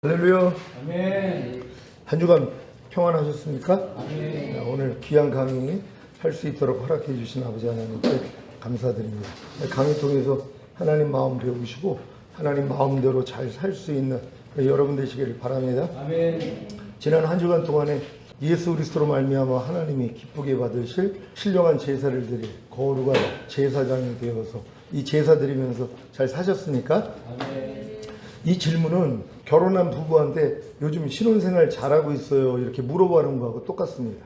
할렐루야. 아멘. 한 주간 평안하셨습니까? 아멘. 오늘 귀한 강의 할 수 있도록 허락해 주신 아버지 하나님께 감사드립니다. 강의 통해서 하나님 마음 배우시고 하나님 마음대로 잘 살 수 있는 여러분 되시기를 바랍니다. 아멘. 지난 한 주간 동안에 예수 그리스도로 말미암아 하나님이 기쁘게 받으실 신령한 제사를 드릴 거룩한 제사장이 되어서 이 제사 드리면서 잘 사셨습니까? 아멘. 이 질문은 결혼한 부부한테 요즘 신혼생활 잘하고 있어요 이렇게 물어보는 거하고 똑같습니다.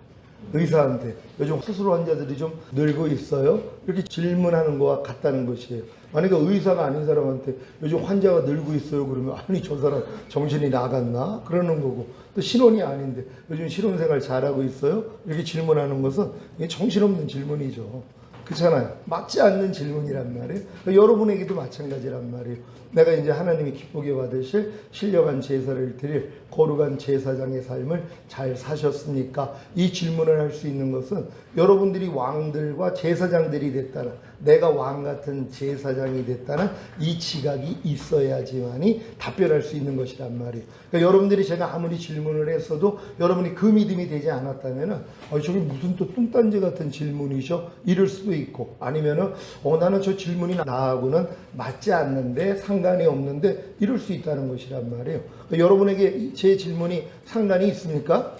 의사한테 요즘 수술 환자들이 좀 늘고 있어요 이렇게 질문하는 거와 같다는 것이에요. 만약에 의사가 아닌 사람한테 요즘 환자가 늘고 있어요 그러면 아니 저 사람 정신이 나갔나 그러는 거고, 또 신혼이 아닌데 요즘 신혼생활 잘하고 있어요 이렇게 질문하는 것은 이게 정신없는 질문이죠. 그렇잖아요. 맞지 않는 질문이란 말이에요. 여러분에게도 마찬가지란 말이에요. 내가 이제 하나님이 기쁘게 받으실 신령한 제사를 드릴 거룩한 제사장의 삶을 잘 사셨습니까? 이 질문을 할 수 있는 것은 여러분들이 왕들과 제사장들이 됐다는, 내가 왕 같은 제사장이 됐다는 이 지각이 있어야지만이 답변할 수 있는 것이란 말이에요. 그러니까 여러분들이 제가 아무리 질문을 했어도 여러분이 그 믿음이 되지 않았다면은 저게 무슨 또 뚱딴지 같은 질문이셔? 이럴 수도 있고, 아니면은 나는 저 질문이 나하고는 맞지 않는데 상관이 없는데 이럴 수 있다는 것이란 말이에요. 그러니까 여러분에게 제 질문이 상관이 있습니까?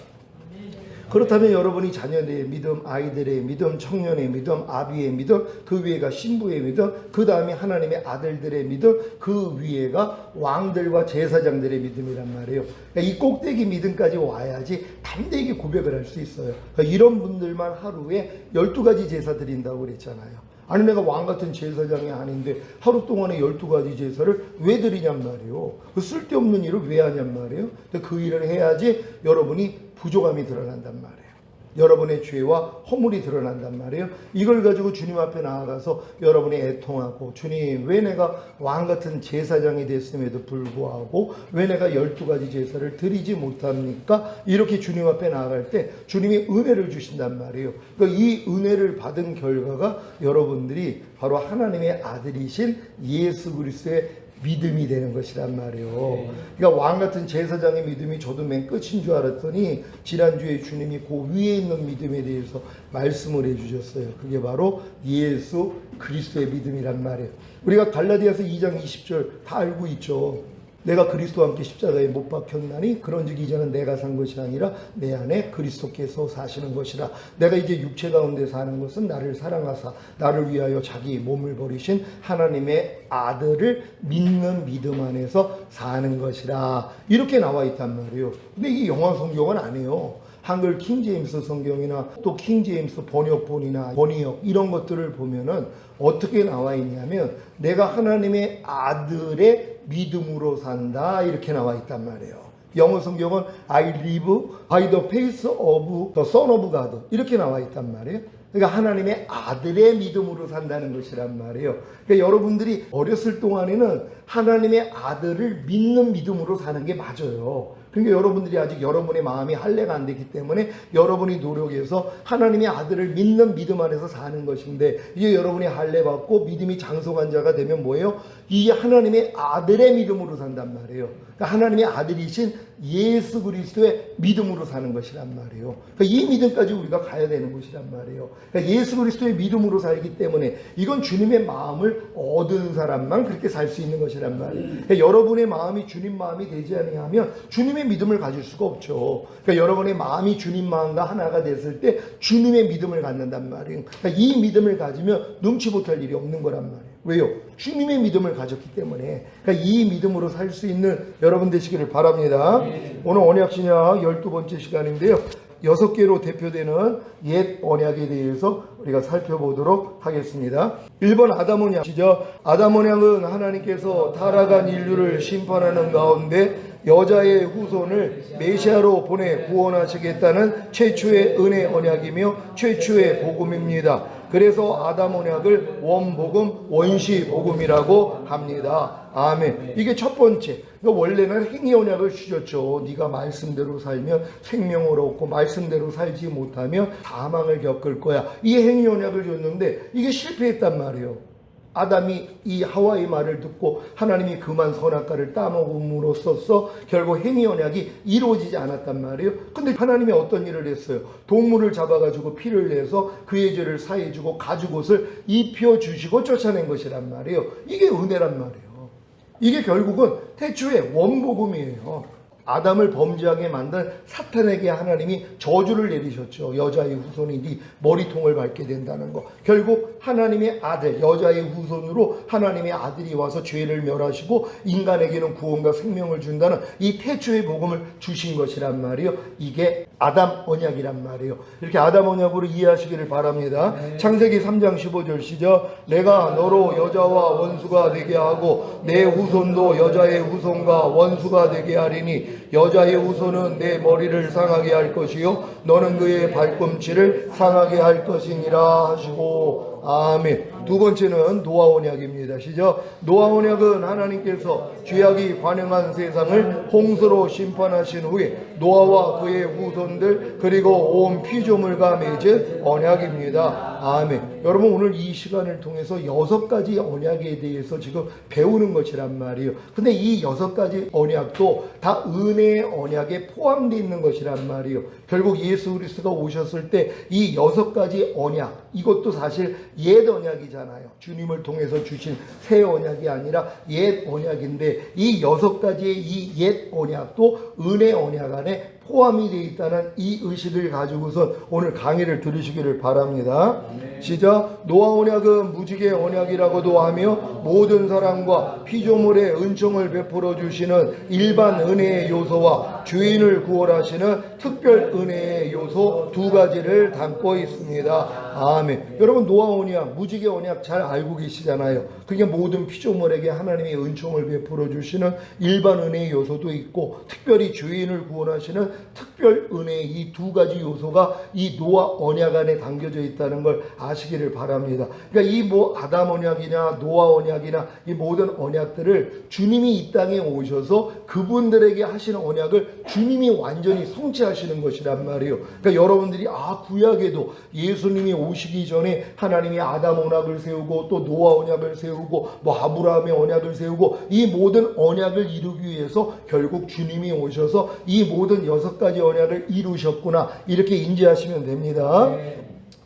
그렇다면 여러분이 자녀의 믿음, 아이들의 믿음, 청년의 믿음, 아비의 믿음, 그 위에가 신부의 믿음, 그 다음에 하나님의 아들들의 믿음, 그 위에가 왕들과 제사장들의 믿음이란 말이에요. 그러니까 이 꼭대기 믿음까지 와야지 담대하게 고백을 할 수 있어요. 그러니까 이런 분들만 하루에 12가지 제사 드린다고 그랬잖아요. 아니 내가 왕 같은 제사장이 아닌데 하루 동안에 12가지 제사를 왜 드리냔 말이에요. 그 쓸데없는 일을 왜 하냔 말이에요. 그 일을 해야지 여러분이 부족함이 드러난단 말이에요. 여러분의 죄와 허물이 드러난단 말이에요. 이걸 가지고 주님 앞에 나아가서 여러분이 애통하고, 주님 왜 내가 왕 같은 제사장이 됐음에도 불구하고 왜 내가 12가지 제사를 드리지 못합니까? 이렇게 주님 앞에 나아갈 때 주님이 은혜를 주신단 말이에요. 그러니까 이 은혜를 받은 결과가 여러분들이 바로 하나님의 아들이신 예수 그리스도의 믿음이 되는 것이란 말이에요. 그러니까 왕 같은 제사장의 믿음이 저도 맨 끝인 줄 알았더니 지난주에 주님이 그 위에 있는 믿음에 대해서 말씀을 해주셨어요. 그게 바로 예수 그리스도의 믿음이란 말이에요. 우리가 갈라디아서 2장 20절 다 알고 있죠. 내가 그리스도와 함께 십자가에 못 박혔나니 그런즉 이제는 내가 산 것이 아니라 내 안에 그리스도께서 사시는 것이라. 내가 이제 육체 가운데 사는 것은 나를 사랑하사 나를 위하여 자기 몸을 버리신 하나님의 아들을 믿는 믿음 안에서 사는 것이라. 이렇게 나와 있단 말이에요. 근데 이게 영어 성경은 아니에요. 한글 킹제임스 성경이나 또 킹제임스 번역본이나 번역 이런 것들을 보면은 어떻게 나와 있냐면 내가 하나님의 아들의 믿음으로 산다 이렇게 나와 있단 말이에요. 영어 성경은 I live by the faith of the Son of God 이렇게 나와 있단 말이에요. 그러니까 하나님의 아들의 믿음으로 산다는 것이란 말이에요. 그러니까 여러분들이 어렸을 동안에는 하나님의 아들을 믿는 믿음으로 사는 게 맞아요. 그러니까 여러분들이 아직 여러분의 마음이 할례가 안 됐기 때문에 여러분이 노력해서 하나님의 아들을 믿는 믿음 안에서 사는 것인데, 이제 여러분이 할례 받고 믿음이 장성한 자가 되면 뭐예요? 이게 하나님의 아들의 믿음으로 산단 말이에요. 그러니까 하나님의 아들이신 예수 그리스도의 믿음으로 사는 것이란 말이에요. 그러니까 이 믿음까지 우리가 가야 되는 것이란 말이에요. 그러니까 예수 그리스도의 믿음으로 살기 때문에 이건 주님의 마음을 얻은 사람만 그렇게 살 수 있는 것이란 말이에요. 그러니까 여러분의 마음이 주님 마음이 되지 아니하면 주님의 믿음을 가질 수가 없죠. 그러니까 여러분의 마음이 주님 마음과 하나가 됐을 때 주님의 믿음을 갖는단 말이에요. 그러니까 이 믿음을 가지면 눈치 못할 일이 없는 거란 말이에요. 왜요? 주님의 믿음을 가졌기 때문에. 그러니까 이 믿음으로 살 수 있는 여러분 되시기를 바랍니다. 오늘 언약신약 12번째 시간인데요. 6개로 대표되는 옛 언약에 대해서 우리가 살펴보도록 하겠습니다. 1번 아담 언약이죠. 아담 언약은 하나님께서 타락한 인류를 심판하는 가운데 여자의 후손을 메시아로 보내 구원하시겠다는 최초의 은혜 언약이며 최초의 복음입니다. 그래서 아담 언약을 원복음, 원시 복음이라고 합니다. 아멘. 이게 첫 번째. 그러니까 원래는 행위 언약을 주셨죠. 네가 말씀대로 살면 생명을 얻고 말씀대로 살지 못하면 사망을 겪을 거야. 이 행위 언약을 줬는데 이게 실패했단 말이에요. 아담이 이 하와의 말을 듣고 하나님이 그만 선악과를 따먹음으로써 결국 행위 언약이 이루어지지 않았단 말이에요. 근데 하나님이 어떤 일을 했어요? 동물을 잡아가지고 피를 내서 그의 죄를 사해주고 가죽옷을 입혀주시고 쫓아낸 것이란 말이에요. 이게 은혜란 말이에요. 이게 결국은 태초의 원복음이에요. 아담을 범죄하게 만든 사탄에게 하나님이 저주를 내리셨죠. 여자의 후손이 네 머리통을 밟게 된다는 거. 결국 하나님의 아들, 여자의 후손으로 하나님의 아들이 와서 죄를 멸하시고 인간에게는 구원과 생명을 준다는 이 태초의 복음을 주신 것이란 말이에요. 이게 아담 언약이란 말이에요. 이렇게 아담 언약으로 이해하시기를 바랍니다. 창세기 3장 15절 시작. 내가 너로 여자와 원수가 되게 하고 내 후손도 여자의 후손과 원수가 되게 하리니 여자의 후손은 내 머리를 상하게 할 것이요 너는 그의 발꿈치를 상하게 할 것이니라 하시고 아멘. 두 번째는 노아 언약입니다. 시작. 노아 언약은 하나님께서 죄악이 관영한 세상을 홍수로 심판하신 후에 노아와 그의 후손들 그리고 온 피조물과 맺은 언약입니다. 아멘. 여러분 오늘 이 시간을 통해서 6가지 언약에 대해서 지금 배우는 것이란 말이에요. 근데 이 6가지 언약도 다 은혜의 언약에 포함되어 있는 것이란 말이에요. 결국 예수 그리스도가 오셨을 때 이 6가지 언약, 이것도 사실 옛 언약이잖아요. 주님을 통해서 주신 새 언약이 아니라 옛 언약인데 이 6가지의 이 옛 언약도 은혜 언약 안에 포함이 되어 있다는 이 의식을 가지고서 오늘 강의를 들으시기를 바랍니다. 시작. 노아 언약은 무지개 언약이라고도 하며 모든 사람과 피조물의 은총을 베풀어 주시는 일반 은혜의 요소와 죄인을 구원하시는 특별 은혜의 요소 2가지를 담고 있습니다. 아멘. 여러분 노아 언약, 무지개 언약 잘 알고 계시잖아요. 그게 모든 피조물에게 하나님의 은총을 베풀어 주시는 일반 은혜의 요소도 있고 특별히 죄인을 구원하시는 특별 은혜의 이 2가지 요소가 이 노아 언약 안에 담겨져 있다는 걸 아시기를 바랍니다. 그러니까 이 아담 언약이나 노아 언약이나 이 모든 언약들을 주님이 이 땅에 오셔서 그분들에게 하시는 언약을 주님이 완전히 성취하시는 것이란 말이에요. 그러니까 여러분들이 구약에도 예수님이 오시기 전에 하나님이 아담 언약을 세우고 또 노아 언약을 세우고 아브라함의 언약을 세우고 이 모든 언약을 이루기 위해서 결국 주님이 오셔서 이 모든 6가지 언약을 이루셨구나 이렇게 인지하시면 됩니다.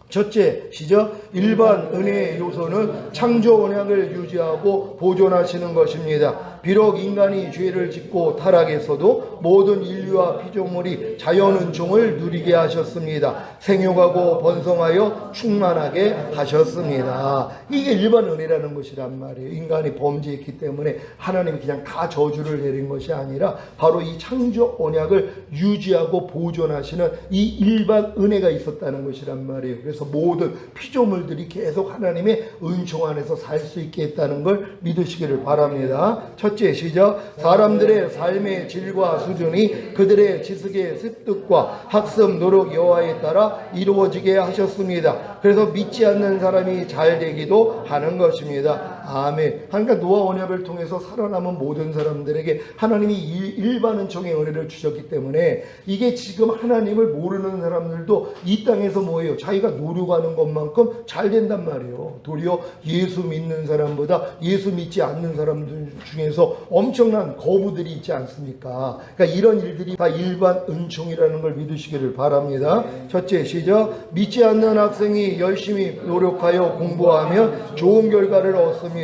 첫째, 시작. 일반 은혜의 요소는 창조 언약을 유지하고 보존하시는 것입니다. 비록 인간이 죄를 짓고 타락했어도 모든 인류와 피조물이 자연 은총을 누리게 하셨습니다. 생육하고 번성하여 충만하게 하셨습니다. 이게 일반 은혜라는 것이란 말이에요. 인간이 범죄했기 때문에 하나님이 그냥 다 저주를 내린 것이 아니라 바로 이 창조 언약을 유지하고 보존하시는 이 일반 은혜가 있었다는 것이란 말이에요. 그래서 모든 피조물들이 계속 하나님의 은총 안에서 살 수 있게 했다는 걸 믿으시기를 바랍니다. 첫째, 시작. 사람들의 삶의 질과 수준이 그들의 지식의 습득과 학습 노력 여하에 따라 이루어지게 하셨습니다. 그래서 믿지 않는 사람이 잘 되기도 하는 것입니다. 아멘. 그러니까 노아 언약을 통해서 살아남은 모든 사람들에게 하나님이 일반 은총의 은혜를 주셨기 때문에 이게 지금 하나님을 모르는 사람들도 이 땅에서 뭐예요? 자기가 노력하는 것만큼 잘 된단 말이에요. 도리어 예수 믿는 사람보다 예수 믿지 않는 사람들 중에서 엄청난 거부들이 있지 않습니까? 그러니까 이런 일들이 다 일반 은총이라는 걸 믿으시기를 바랍니다. 첫째, 시작. 믿지 않는 학생이 열심히 노력하여 공부하면 좋은 결과를 얻습니다.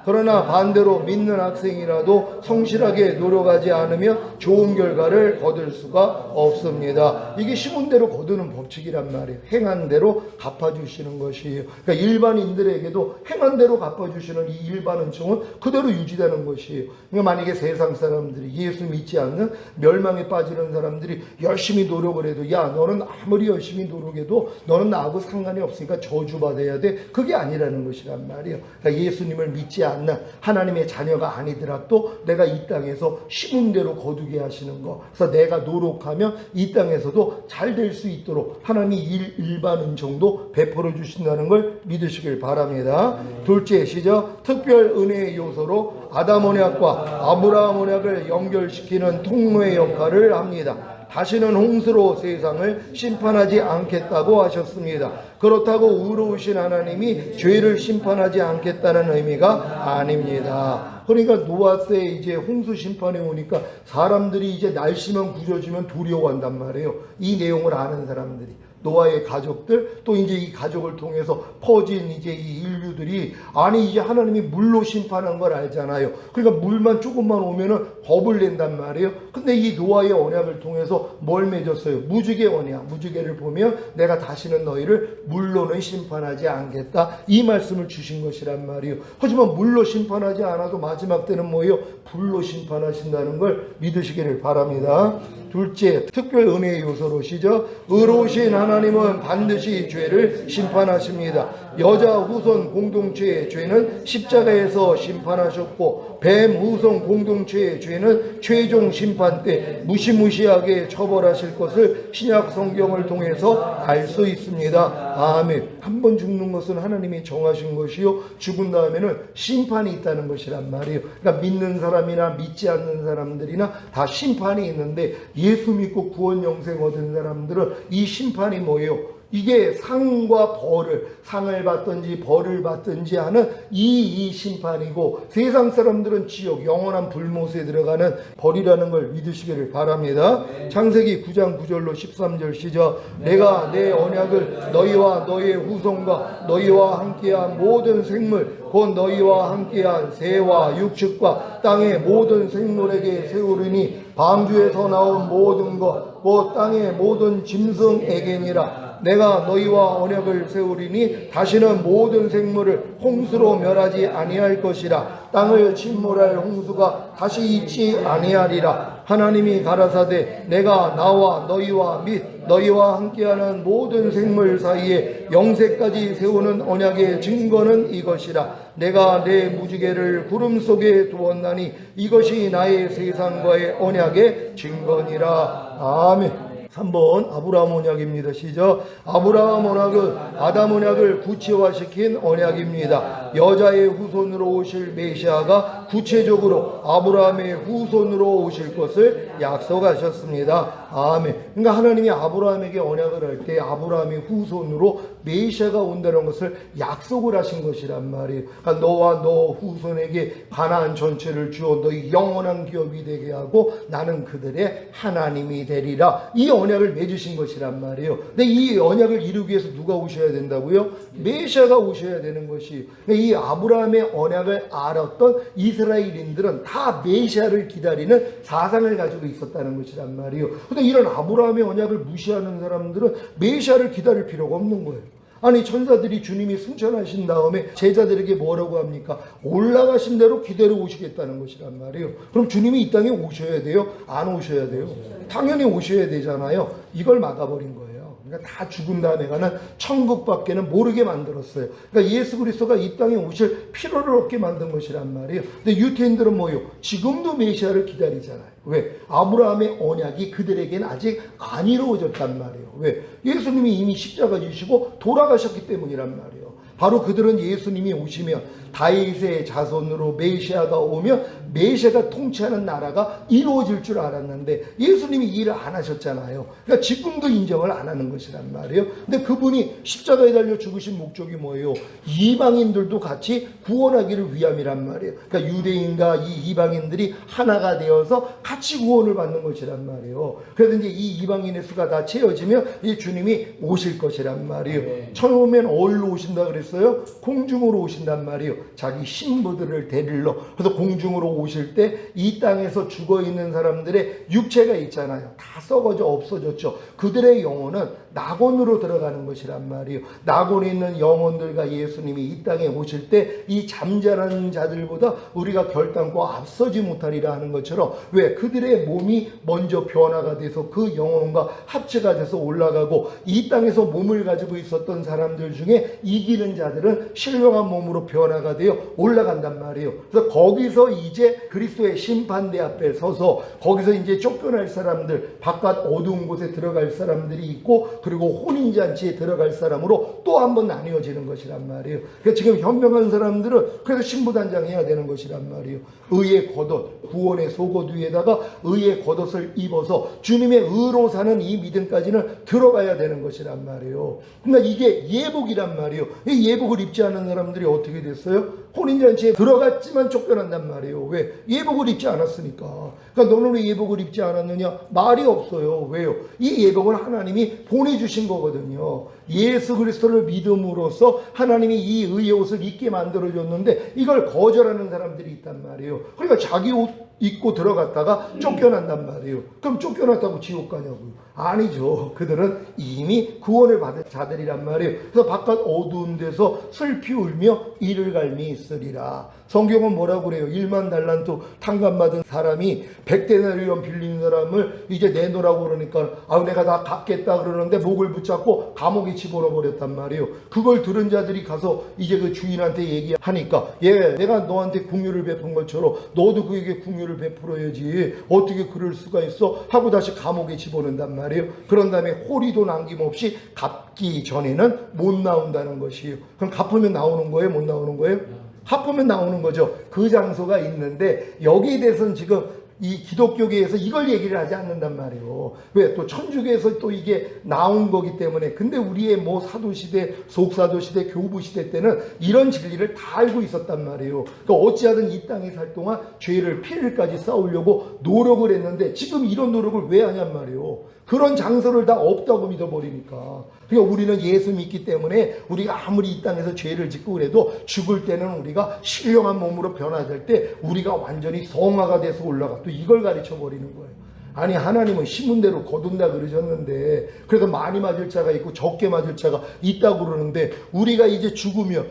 그러나 반대로 믿는 학생이라도 성실하게 노력하지 않으면 좋은 결과를 거둘 수가 없습니다. 이게 심은 대로 거두는 법칙이란 말이에요. 행한 대로 갚아주시는 것이에요. 그러니까 일반인들에게도 행한 대로 갚아주시는 이 일반 은총은 그대로 유지되는 것이에요. 그러니까 만약에 세상 사람들이 예수 믿지 않는 멸망에 빠지는 사람들이 열심히 노력을 해도 야 너는 아무리 열심히 노력해도 너는 나하고 상관이 없으니까 저주받아야 돼. 그게 아니라는 것이란 말이에요. 그러니까 예수님을 믿지 않는 하나님의 자녀가 아니더라도 내가 이 땅에서 심은 대로 거두게 하시는 거. 그래서 내가 노력하면 이 땅에서도 잘 될 수 있도록 하나님이 일반 은총도 베풀어 주신다는 걸 믿으시길 바랍니다. 둘째, 시작. 특별 은혜의 요소로 아담 언약과 아브라함 언약을 연결시키는 통로의 역할을 합니다. 다시는 홍수로 세상을 심판하지 않겠다고 하셨습니다. 그렇다고 의로우신 하나님이 죄를 심판하지 않겠다는 의미가 아닙니다. 그러니까 노아 때 이제 홍수 심판이 오니까 사람들이 이제 날씨만 굳어지면 두려워한단 말이에요. 이 내용을 아는 사람들이. 노아의 가족들, 또 이제 이 가족을 통해서 퍼진 이제 이 인류들이, 아니 이제 하나님이 물로 심판한 걸 알잖아요. 그러니까 물만 조금만 오면은 겁을 낸단 말이에요. 근데 이 노아의 언약을 통해서 뭘 맺었어요? 무지개 언약. 무지개를 보면 내가 다시는 너희를 물로는 심판하지 않겠다, 이 말씀을 주신 것이란 말이에요. 하지만 물로 심판하지 않아도 마지막 때는 뭐예요? 불로 심판하신다는 걸 믿으시기를 바랍니다. 둘째, 특별 은혜의 요소로 시죠. 의로우신 하나님은 반드시 죄를 심판하십니다. 여자 후손 공동체의 죄는 십자가에서 심판하셨고, 뱀 후손 공동체의 죄는 최종 심판 때 무시무시하게 처벌하실 것을 신약 성경을 통해서 알 수 있습니다. 아멘. 한 번 죽는 것은 하나님이 정하신 것이요, 죽은 다음에는 심판이 있다는 것이란 말이에요. 그러니까 믿는 사람이나 믿지 않는 사람들이나 다 심판이 있는데, 예수 믿고 구원 영생 얻은 사람들은 이 심판이 뭐예요? 이게 상과 벌을, 상을 받든지 벌을 받든지 하는 이 심판이고, 세상 사람들은 지옥, 영원한 불못에 들어가는 벌이라는 걸 믿으시기를 바랍니다. 창세기 9장 9절로 13절 시작. 내가 내 언약을 너희와 너희의 후손과 너희와 함께한 모든 생물, 곧 너희와 함께한 새와 육축과 땅의 모든 생물에게 세우리니, 방주에서 나온 모든 것, 곧 땅의 모든 짐승에게니라. 내가 너희와 언약을 세우리니 다시는 모든 생물을 홍수로 멸하지 아니할 것이라. 땅을 침몰할 홍수가 다시 있지 아니하리라. 하나님이 가라사대 내가 나와 너희와 및 너희와 함께하는 모든 생물 사이에 영세까지 세우는 언약의 증거는 이것이라. 내가 내 무지개를 구름 속에 두었나니 이것이 나의 세상과의 언약의 증거니라. 아멘. 3번 아브라함 언약입니다. 시작. 아브라함 언약은 아담 언약을 구체화시킨 언약입니다. 여자의 후손으로 오실 메시아가 구체적으로 아브라함의 후손으로 오실 것을 약속하셨습니다. 아멘. 그러니까 하나님이 아브라함에게 언약을 할 때 아브라함의 후손으로 메시아가 온다는 것을 약속을 하신 것이란 말이에요. 그러니까 너와 너 후손에게 가나안 전체를 주어 너희 영원한 기업이 되게 하고 나는 그들의 하나님이 되리라. 이 언약을 맺으신 것이란 말이에요. 근데 이 언약을 이루기 위해서 누가 오셔야 된다고요? 메시아가 오셔야 되는 것이에요. 그러니까 이 아브라함의 언약을 알았던 이스라엘인들은 다 메시아를 기다리는 사상을 가지고 있었다는 것이란 말이에요. 근데 이런 아브라함의 언약을 무시하는 사람들은 메시아를 기다릴 필요가 없는 거예요. 아니 천사들이 주님이 승천하신 다음에 제자들에게 뭐라고 합니까? 올라가신 대로 기다려 오시겠다는 것이란 말이에요. 그럼 주님이 이 땅에 오셔야 돼요? 안 오셔야 돼요? 당연히 오셔야 되잖아요. 이걸 막아버린 거예요. 그러니까 다 죽은 다음에 가는 천국밖에는 모르게 만들었어요. 그러니까 예수 그리스도가 이 땅에 오실 필요를 없게 만든 것이란 말이에요. 근데 유태인들은 뭐예요? 지금도 메시아를 기다리잖아요. 왜? 아브라함의 언약이 그들에게는 아직 안 이루어졌단 말이에요. 왜? 예수님이 이미 십자가 지시고 돌아가셨기 때문이란 말이에요. 바로 그들은 예수님이 오시면 다윗의 자손으로 메시아가 오면 메시아가 통치하는 나라가 이루어질 줄 알았는데 예수님이 일을 안 하셨잖아요. 그러니까 지금도 인정을 안 하는 것이란 말이에요. 근데 그분이 십자가에 달려 죽으신 목적이 뭐예요? 이방인들도 같이 구원하기를 위함이란 말이에요. 그러니까 유대인과 이 이방인들이 하나가 되어서 같이 구원을 받는 것이란 말이에요. 그래서 이제 이 이방인의 수가 다 채워지면 이 주님이 오실 것이란 말이에요. 처음엔 어디로 오신다 그랬어요? 공중으로 오신단 말이에요. 자기 신부들을 데리러. 그래서 공중으로 오실 때 이 땅에서 죽어있는 사람들의 육체가 있잖아요. 다 썩어져 없어졌죠. 그들의 영혼은 낙원으로 들어가는 것이란 말이에요. 낙원에 있는 영혼들과 예수님이 이 땅에 오실 때 이 잠자는 자들보다 우리가 결단코 앞서지 못하리라 하는 것처럼, 왜? 그들의 몸이 먼저 변화가 돼서 그 영혼과 합체가 돼서 올라가고, 이 땅에서 몸을 가지고 있었던 사람들 중에 이기는 자들은 신령한 몸으로 변화가 되어 올라간단 말이에요. 그래서 거기서 이제 그리스도의 심판대 앞에 서서 거기서 이제 쫓겨날 사람들, 바깥 어두운 곳에 들어갈 사람들이 있고, 그리고 혼인잔치에 들어갈 사람으로 또 또 한 번 나뉘어지는 것이란 말이에요. 그러니까 지금 현명한 사람들은 그래서 신부단장해야 되는 것이란 말이에요. 의의 겉옷, 구원의 속옷 위에다가 의의 겉옷을 입어서 주님의 의로 사는 이 믿음까지는 들어가야 되는 것이란 말이에요. 그러니까 이게 예복이란 말이에요. 이 예복을 입지 않은 사람들이 어떻게 됐어요? 혼인잔치에 들어갔지만 쫓겨난단 말이에요. 왜? 예복을 입지 않았으니까. 그러니까 너는 왜 예복을 입지 않았느냐? 말이 없어요. 왜요? 이 예복은 하나님이 보내주신 거거든요. 예수 그리스도를 믿음으로써 하나님이 이 의의 옷을 입게 만들어줬는데 이걸 거절하는 사람들이 있단 말이에요. 그러니까 자기 옷 입고 들어갔다가 쫓겨난단 말이에요. 그럼 쫓겨났다고 지옥 가냐고요? 아니죠. 그들은 이미 구원을 받은 자들이란 말이에요. 그래서 바깥 어두운 데서 슬피 울며 이를 갈미 있으리라. 성경은 뭐라고 그래요? 1만 달란트 탕감받은 사람이 100데나리온 빌린 사람을 이제 내놓으라고 그러니까 내가 다 갚겠다 그러는데 목을 붙잡고 감옥에 집어넣어버렸단 말이에요. 그걸 들은 자들이 가서 이제 그 주인한테 얘기하니까 내가 너한테 긍휼을 베푼 것처럼 너도 그에게 긍휼을 베풀어야지. 어떻게 그럴 수가 있어? 하고 다시 감옥에 집어넣는단 말이에요. 그런 다음에 호리도 남김없이 갚기 전에는 못 나온다는 것이에요. 그럼 갚으면 나오는 거예요? 못 나오는 거예요? 갚으면 나오는 거죠. 그 장소가 있는데 여기에 대해서는 지금 이 기독교계에서 이걸 얘기를 하지 않는단 말이에요. 왜? 또 천주교에서 또 이게 나온 거기 때문에. 근데 우리의 뭐 사도시대, 속사도시대, 교부시대 때는 이런 진리를 다 알고 있었단 말이에요. 그러니까 어찌하든 이 땅에 살 동안 죄를 피해까지 쌓으려고 노력을 했는데 지금 이런 노력을 왜 하냔 말이에요. 그런 장소를 다 없다고 믿어버리니까. 그러니까 우리는 예수 믿기 때문에 우리가 아무리 이 땅에서 죄를 짓고 그래도 죽을 때는 우리가 신령한 몸으로 변화될 때 우리가 완전히 성화가 돼서 올라가. 또 이걸 가르쳐 버리는 거예요. 아니 하나님은 심은 대로 거둔다 그러셨는데 그래서 많이 맞을 자가 있고 적게 맞을 자가 있다고 그러는데 우리가 이제 죽으면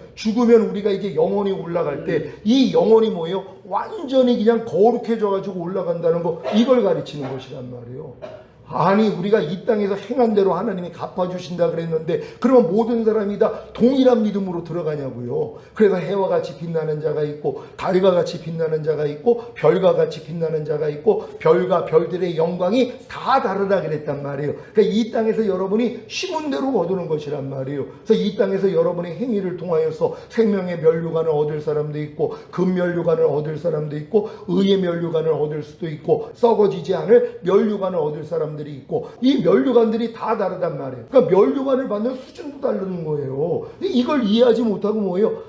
우리가 이제 영원히 올라갈 때 이 영혼이 뭐예요? 완전히 그냥 거룩해져 가지고 올라간다는 거 이걸 가르치는 것이란 말이에요. 아니 우리가 이 땅에서 행한 대로 하나님이 갚아주신다 그랬는데 그러면 모든 사람이 다 동일한 믿음으로 들어가냐고요. 그래서 해와 같이 빛나는 자가 있고 달과 같이 빛나는 자가 있고 별과 같이 빛나는 자가 있고 별과 별들의 영광이 다 다르다 그랬단 말이에요. 그러니까 이 땅에서 여러분이 심은 대로 거두는 것이란 말이에요. 그래서 이 땅에서 여러분의 행위를 통하여서 생명의 면류관을 얻을 사람도 있고 금면류관을 얻을 사람도 있고 의의 면류관을 얻을 수도 있고 썩어지지 않을 면류관을 얻을 사람도 있고 이 면류관들이 다 다르단 말이에요. 그러니까 면류관을 받는 수준도 다르는 거예요. 이걸 이해하지 못하고 뭐예요?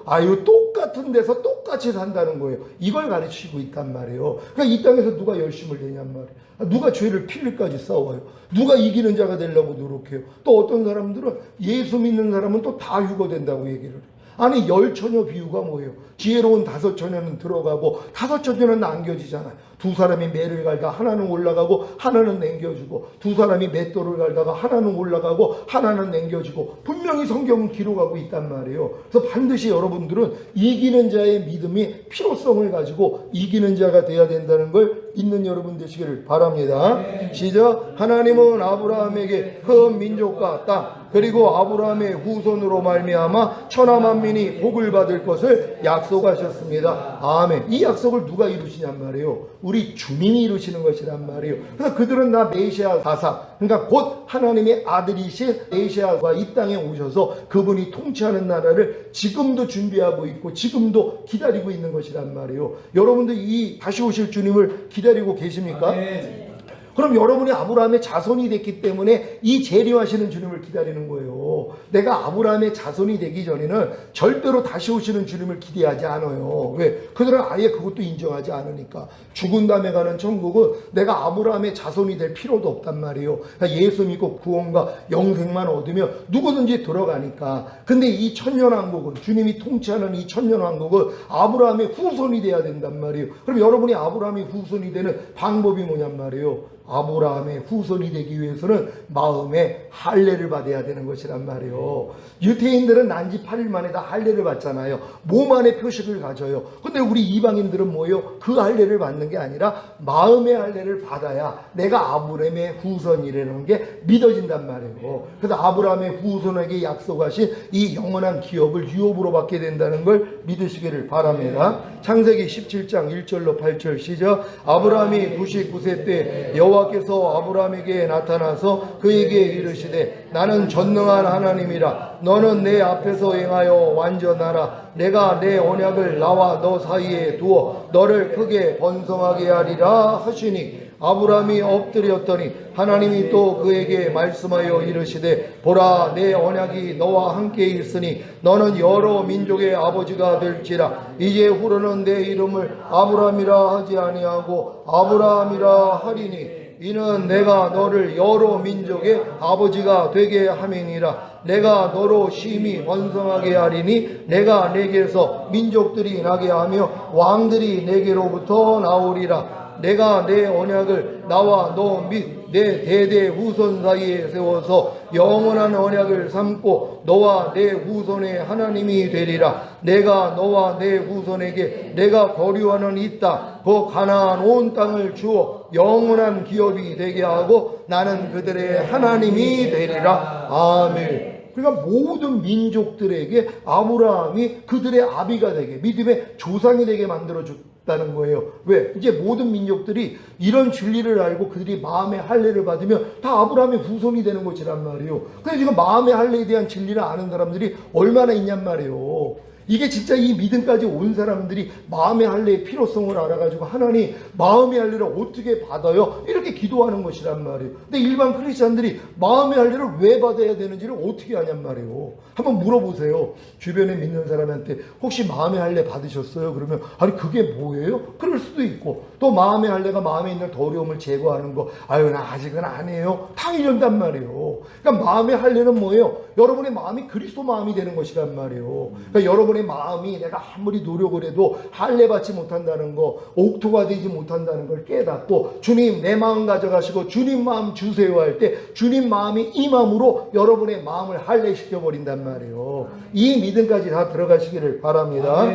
똑같은 데서 똑같이 산다는 거예요. 이걸 가르치고 있단 말이에요. 그러니까 이 땅에서 누가 열심을 내냔 말이에요. 누가 죄를 필일까지 싸워요. 누가 이기는 자가 되려고 노력해요. 또 어떤 사람들은 예수 믿는 사람은 또 다 휴거된다고 얘기를 해요. 아니 10처녀 비유가 뭐예요? 지혜로운 5처녀는 들어가고 5처녀는 남겨지잖아요. 두 사람이 매를 갈다 하나는 올라가고 하나는 남겨주고 두 사람이 맷돌을 갈다가 하나는 올라가고 하나는 남겨주고 분명히 성경은 기록하고 있단 말이에요. 그래서 반드시 여러분들은 이기는 자의 믿음이 필요성을 가지고 이기는 자가 돼야 된다는 걸 있는 여러분 되시기를 바랍니다. 시작. 하나님은 아브라함에게 큰 민족과 땅 그리고 아브라함의 후손으로 말미암아 천하 만민이 복을 받을 것을 약속하셨습니다. 아멘. 이 약속을 누가 이루시냔 말이에요. 우리 주님이 이루시는 것이란 말이에요. 그래서 그들은 다 메시아 사상, 그러니까 곧 하나님의 아들이신 메시아가 이 땅에 오셔서 그분이 통치하는 나라를 지금도 준비하고 있고 지금도 기다리고 있는 것이란 말이에요. 여러분들 이 다시 오실 주님을 기다리고 계십니까? 아멘. 그럼 여러분이 아브라함의 자손이 됐기 때문에 이 재림하시는 주님을 기다리는 거예요. 내가 아브라함의 자손이 되기 전에는 절대로 다시 오시는 주님을 기대하지 않아요. 왜? 그들은 아예 그것도 인정하지 않으니까. 죽은 다음에 가는 천국은 내가 아브라함의 자손이 될 필요도 없단 말이에요. 그러니까 예수 믿고 구원과 영생만 얻으면 누구든지 들어가니까. 근데 이 천년왕국은 주님이 통치하는 이 천년왕국은 아브라함의 후손이 돼야 된단 말이에요. 그럼 여러분이 아브라함의 후손이 되는 방법이 뭐냔 말이에요. 아브라함의 후손이 되기 위해서는 마음에 할례를 받아야 되는 것이란 말이에요. 유태인들은 난지 8일 만에 다 할례를 받잖아요. 몸 안에 표식을 가져요. 근데 우리 이방인들은 뭐예요? 그 할례를 받는 게 아니라 마음의 할례를 받아야 내가 아브라함의 후손이라는 게 믿어진단 말이에요. 그래서 아브라함의 후손에게 약속하신 이 영원한 기업을 유업으로 받게 된다는 걸 믿으시기를 바랍니다. 창세기 17장 1절로 8절 시작. 아브라함이 99세 때 여호와께서 아브라함에게 나타나서 그에게 이르시되 이르시되 나는 전능한 하나님이라. 너는 내 앞에서 행하여 완전하라. 내가 내 언약을 나와 너 사이에 두어 너를 크게 번성하게 하리라 하시니 아브라함이 엎드렸더니 하나님이 또 그에게 말씀하여 이르시되 보라 내 언약이 너와 함께 있으니 너는 여러 민족의 아버지가 될지라. 이제 후로는 내 이름을 아브라함이라 하지 아니하고 아브라함이라 하리니 이는 내가 너를 여러 민족의 아버지가 되게 함이니라. 내가 너로 심히 번성하게 하리니 내가 내게서 민족들이 나게 하며 왕들이 내게로부터 나오리라. 내가 내 언약을 나와 너 및 내 대대 후손 사이에 세워서 영원한 언약을 삼고 너와 내 후손의 하나님이 되리라. 내가 너와 내 후손에게 내가 거류하는 이 땅 그 가나안 온 땅을 주어 영원한 기업이 되게 하고 나는 그들의 하나님이 되리라. 아멘. 그러니까 모든 민족들에게 아브라함이 그들의 아비가 되게 믿음의 조상이 되게 만들어줬다는 거예요. 왜? 이제 모든 민족들이 이런 진리를 알고 그들이 마음의 할례를 받으면 다 아브라함의 후손이 되는 것이란 말이에요. 근데 지금 마음의 할례에 대한 진리를 아는 사람들이 얼마나 있냔 말이에요. 이게 진짜 이 믿음까지 온 사람들이 마음의 할례의 필요성을 알아가지고 하나님 마음의 할례를 어떻게 받아요? 이렇게 기도하는 것이란 말이에요. 근데 일반 크리스찬들이 마음의 할례를 왜 받아야 되는지를 어떻게 아냔 말이에요. 한번 물어보세요. 주변에 믿는 사람한테 혹시 마음의 할례 받으셨어요? 그러면 아니 그게 뭐예요? 그럴 수도 있고 또 마음의 할례가 마음에 있는 더러움을 제거하는 거 아유 나 아직은 안 해요. 다 이런단 말이에요. 그러니까 마음의 할례는 뭐예요? 여러분의 마음이 그리스도 마음이 되는 것이란 말이에요. 그러니까 여러분의 마음이 내가 아무리 노력을 해도 할례 받지 못한다는 거, 옥토가 되지 못한다는 걸 깨닫고 주님 내 마음 가져가시고 주님 마음 주세요 할 때 주님 마음이 이 마음으로 여러분의 마음을 할례시켜 버린단 말이에요. 이 믿음까지 다 들어가시기를 바랍니다.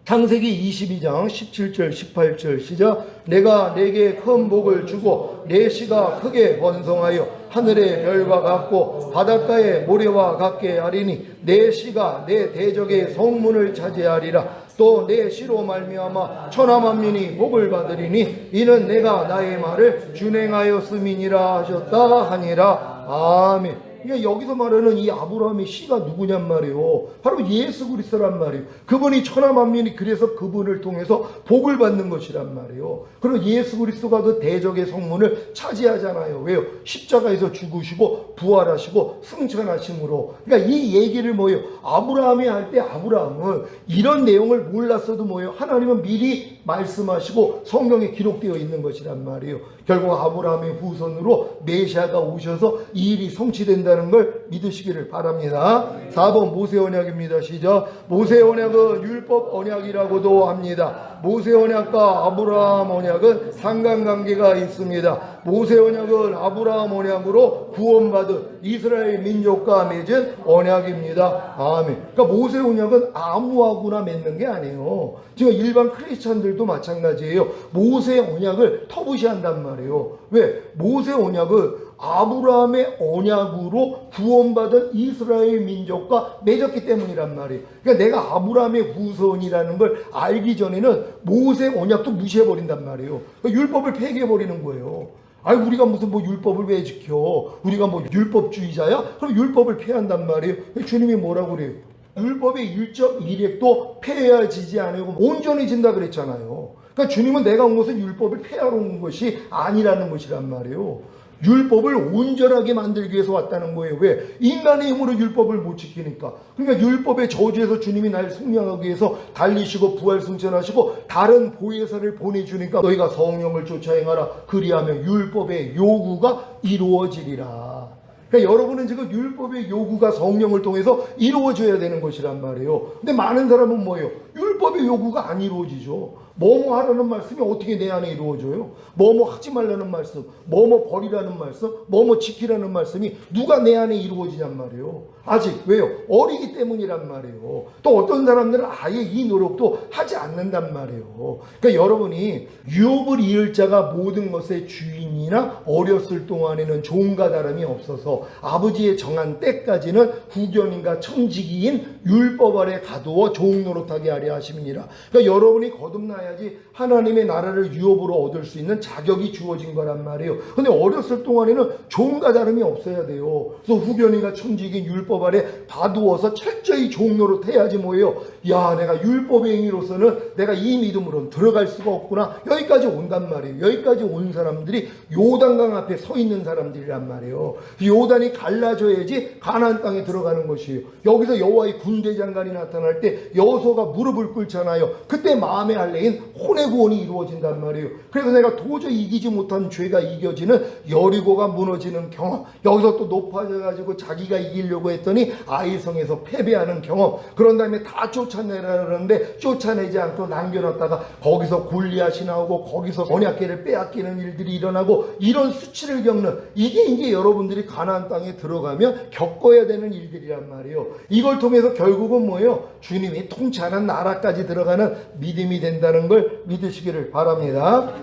창세기 22장 17절 18절 시작. 내가 내게 큰 복을 주고 내 씨가 크게 번성하여 하늘의 별과 같고 바닷가의 모래와 같게 하리니 내 씨가 내 대적의 성문을 차지하리라. 또 내 씨로 말미암아 천하만민이 복을 받으리니 이는 내가 나의 말을 준행하였음이니라 하셨다 하니라. 아멘. 그러니까 여기서 말하는 이 아브라함의 씨가 누구냔 말이에요. 바로 예수 그리스도란 말이에요. 그분이 천하만민이 그래서 그분을 통해서 복을 받는 것이란 말이에요. 그리고 예수 그리스도가 그 대적의 성문을 차지하잖아요. 왜요? 십자가에서 죽으시고 부활하시고 승천하심으로. 그러니까 이 얘기를 뭐예요? 아브라함이 할 때 아브라함은 이런 내용을 몰랐어도 뭐예요? 하나님은 미리 말씀하시고 성경에 기록되어 있는 것이란 말이에요. 결국 아브라함의 후손으로 메시아가 오셔서 이 일이 성취된다는 걸 믿으시기를 바랍니다. 4번 모세 언약입니다. 시작. 모세 언약은 율법 언약이라고도 합니다. 모세 언약과 아브라함 언약은 상관관계가 있습니다. 모세 언약은 아브라함 언약으로 구원받은 이스라엘 민족과 맺은 언약입니다. 아멘. 그러니까 모세 언약은 아무하고나 맺는 게 아니에요. 지금 일반 크리스천들도 마찬가지예요. 모세 언약을 터부시한단 말이에요. 왜? 모세 언약은 아브라함의 언약으로 구원받은 이스라엘 민족과 맺었기 때문이란 말이에요. 그러니까 내가 아브라함의 후손이라는 걸 알기 전에는 모세 언약도 무시해버린단 말이에요. 그러니까 율법을 폐기해버리는 거예요. 아니 우리가 무슨 뭐 율법을 왜 지켜? 우리가 뭐 율법주의자야? 그럼 율법을 폐한단 말이에요. 주님이 뭐라고 그래요? 율법의 1.1획도 폐해지지 않고 온전해진다 그랬잖아요. 그러니까 주님은 내가 온 것은 율법을 폐하러 온 것이 아니라는 것이란 말이에요. 율법을 온전하게 만들기 위해서 왔다는 거예요. 왜? 인간의 힘으로 율법을 못 지키니까. 그러니까 율법의 저주에서 주님이 날 승리하기 위해서 달리시고 부활 승천하시고 다른 보혜사를 보내주니까 너희가 성령을 쫓아 행하라. 그리하면 율법의 요구가 이루어지리라. 그러니까 여러분은 지금 율법의 요구가 성령을 통해서 이루어져야 되는 것이란 말이에요. 근데 많은 사람은 뭐예요? 율법의 요구가 안 이루어지죠. 뭐뭐 하라는 말씀이 어떻게 내 안에 이루어져요? 뭐뭐 하지 말라는 말씀, 뭐뭐 버리라는 말씀, 뭐뭐 지키라는 말씀이 누가 내 안에 이루어지냔 말이에요. 아직 왜요? 어리기 때문이란 말이에요. 또 어떤 사람들은 아예 이 노력도 하지 않는단 말이에요. 그러니까 여러분이 유업을 이을 자가 모든 것의 주인이나 어렸을 동안에는 종과 다름이 없어서 아버지의 정한 때까지는 후견인과 청지기인 율법 아래 가두어 종 노릇하게 하려 하심이니라. 그러니까 여러분이 거듭나야 나야지 하나님의 나라를 유업으로 얻을 수 있는 자격이 주어진 거란 말이에요. 근데 어렸을 동안에는 종과 다름이 없어야 돼요. 그래서 후견인과 천지긴 율법 아래 다두어서 철저히 종로로 해야지 뭐예요. 야, 내가 율법의 행위로서는 내가 이 믿음으로는 들어갈 수가 없구나. 여기까지 온단 말이에요. 여기까지 온 사람들이 요단강 앞에 서 있는 사람들이란 말이에요. 요단이 갈라져야지 가나안 땅에 들어가는 것이에요. 여기서 여호와의 군대 장관이 나타날 때 여호수아가 무릎을 꿇잖아요. 그때 마음의 할례인 혼의 구원이 이루어진단 말이에요. 그래서 내가 도저히 이기지 못한 죄가 이겨지는 여리고가 무너지는 경험, 여기서 또 높아져가지고 자기가 이기려고 했더니 아이성에서 패배하는 경험, 그런 다음에 다 쫓아내라 그러는데 쫓아내지 않고 남겨놨다가 거기서 골리앗이 나오고 거기서 언약궤를 빼앗기는 일들이 일어나고 이런 수치를 겪는, 이게 이제 여러분들이 가나안 땅에 들어가면 겪어야 되는 일들이란 말이에요. 이걸 통해서 결국은 뭐예요? 주님이 통치하는 나라까지 들어가는 믿음이 된다는 걸 믿으시기를 바랍니다.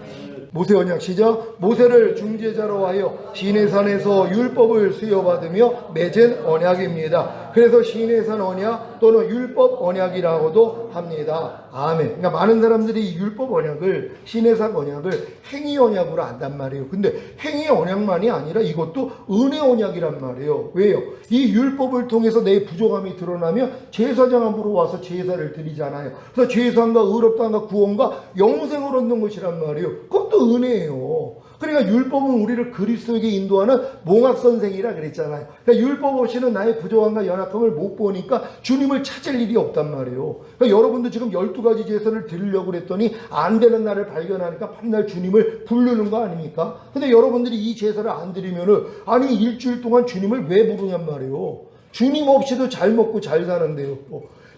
모세 언약 시죠. 모세를 중재자로 하여 시내산에서 율법을 수여받으며 맺은 언약입니다. 그래서 시내산 언약 또는 율법 언약이라고도 합니다. 아멘. 그러니까 많은 사람들이 율법 언약을, 시내산 언약을 행위 언약으로 안단 말이에요. 근데 행위 언약만이 아니라 이것도 은혜 언약이란 말이에요. 왜요? 이 율법을 통해서 내 부족함이 드러나면 제사장 앞으로 와서 제사를 드리잖아요. 그래서 제사함과 의롭다함과 구원과 영생을 얻는 것이란 말이에요. 그것도 은혜예요. 그러니까 율법은 우리를 그리스도에게 인도하는 몽학선생이라 그랬잖아요. 그러니까 율법 없이는 나의 부족함과 연약함을 못 보니까 주님을 찾을 일이 없단 말이에요. 그러니까 여러분도 지금 12가지 제사를 드리려고 그랬더니 안 되는 날을 발견하니까 밤날 주님을 부르는 거 아닙니까? 근데 여러분들이 이 제사를 안 드리면은, 아니 일주일 동안 주님을 왜 부르냔 말이에요. 주님 없이도 잘 먹고 잘 사는데요.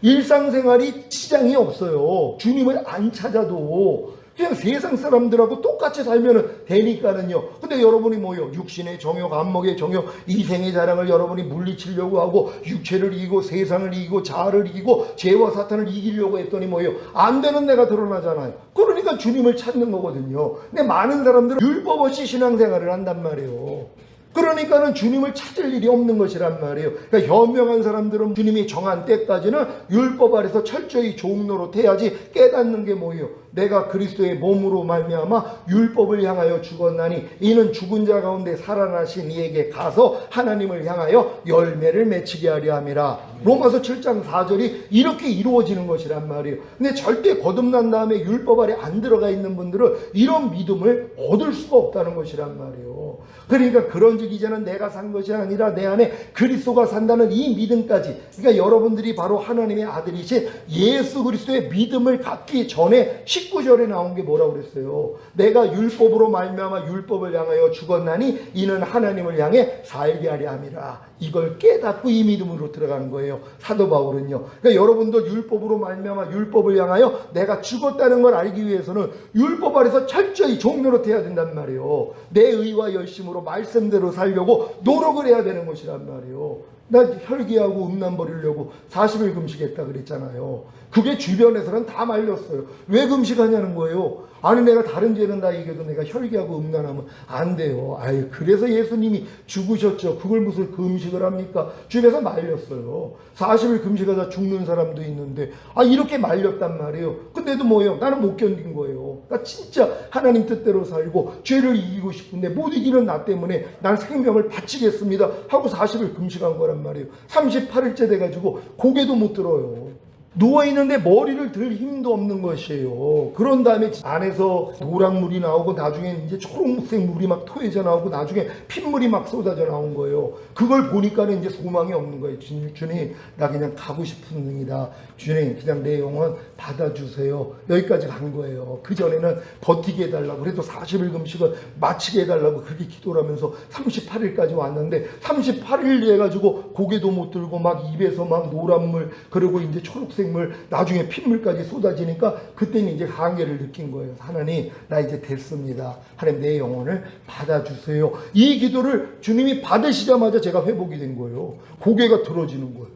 일상생활이 지장이 없어요. 주님을 안 찾아도 그냥 세상 사람들하고 똑같이 살면 되니까는요. 근데 여러분이 뭐요? 육신의 정욕, 안목의 정욕, 이생의 자랑을 여러분이 물리치려고 하고 육체를 이기고 세상을 이기고 자아를 이기고 죄와 사탄을 이기려고 했더니 뭐요? 안 되는 내가 드러나잖아요. 그러니까 주님을 찾는 거거든요. 근데 많은 사람들은 율법 없이 신앙생활을 한단 말이에요. 그러니까는 주님을 찾을 일이 없는 것이란 말이에요. 그러니까 현명한 사람들은 주님이 정한 때까지는 율법 아래서 철저히 종로로 해야지 깨닫는 게 뭐예요? 내가 그리스도의 몸으로 말미암아 율법을 향하여 죽었나니 이는 죽은 자 가운데 살아나신 이에게 가서 하나님을 향하여 열매를 맺히게 하려 함이라. 로마서 7장 4절이 이렇게 이루어지는 것이란 말이에요. 근데 절대 거듭난 다음에 율법 아래 안 들어가 있는 분들은 이런 믿음을 얻을 수가 없다는 것이란 말이에요. 그러니까 그런즉 이제는 내가 산 것이 아니라 내 안에 그리스도가 산다는 이 믿음까지, 그러니까 여러분들이 바로 하나님의 아들이신 예수 그리스도의 믿음을 갖기 전에 19절에 나온 게 뭐라고 그랬어요? 내가 율법으로 말미암아 율법을 향하여 죽었나니 이는 하나님을 향해 살게 하려 함이라. 이걸 깨닫고 이 믿음으로 들어가는 거예요. 사도 바울은요. 그러니까 여러분도 율법으로 말미암아 율법을 향하여 내가 죽었다는 걸 알기 위해서는 율법 아래서 철저히 종노릇해야 된단 말이에요. 내 의와 열심으로 말씀대로 살려고 노력을 해야 되는 것이란 말이에요. 나 혈기하고 음란 버리려고 40일 금식했다 그랬잖아요. 그게 주변에서는 다 말렸어요. 왜 금식하냐는 거예요. 아니 내가 다른 죄는 다 이겨도 내가 혈기하고 음란하면 안 돼요. 아유, 그래서 예수님이 죽으셨죠. 그걸 무슨 금식을 합니까? 주변에서 말렸어요. 40일 금식하다 죽는 사람도 있는데 이렇게 말렸단 말이에요. 근데도 뭐예요? 나는 못 견딘 거예요. 나 진짜 하나님 뜻대로 살고 죄를 이기고 싶은데 못 이기는 나 때문에 난 생명을 바치겠습니다 하고 40일 금식한 거란 말이에요. 38일째 돼가지고 고개도 못 들어요. 누워있는데 머리를 들 힘도 없는 것이에요. 그런 다음에 안에서 노랑물이 나오고 나중에 이제 초록색 물이 막 토해져 나오고 나중에 핏물이 막 쏟아져 나온 거예요. 그걸 보니까는 이제 소망이 없는 거예요. 주님, 나 그냥 가고 싶은 중이다. 주님, 그냥 내 영혼 받아주세요. 여기까지 간 거예요. 그 전에는 버티게 해달라고, 그래도 40일 금식을 마치게 해달라고 그렇게 기도를 하면서 38일까지 왔는데 38일 해가지고 고개도 못 들고 막 입에서 막 노란물, 그리고 이제 초록색 물, 나중에 핏물까지 쏟아지니까 그때는 이제 한계를 느낀 거예요. 하나님, 나 이제 됐습니다. 하나님, 내 영혼을 받아주세요. 이 기도를 주님이 받으시자마자 제가 회복이 된 거예요. 고개가 들어지는 거예요.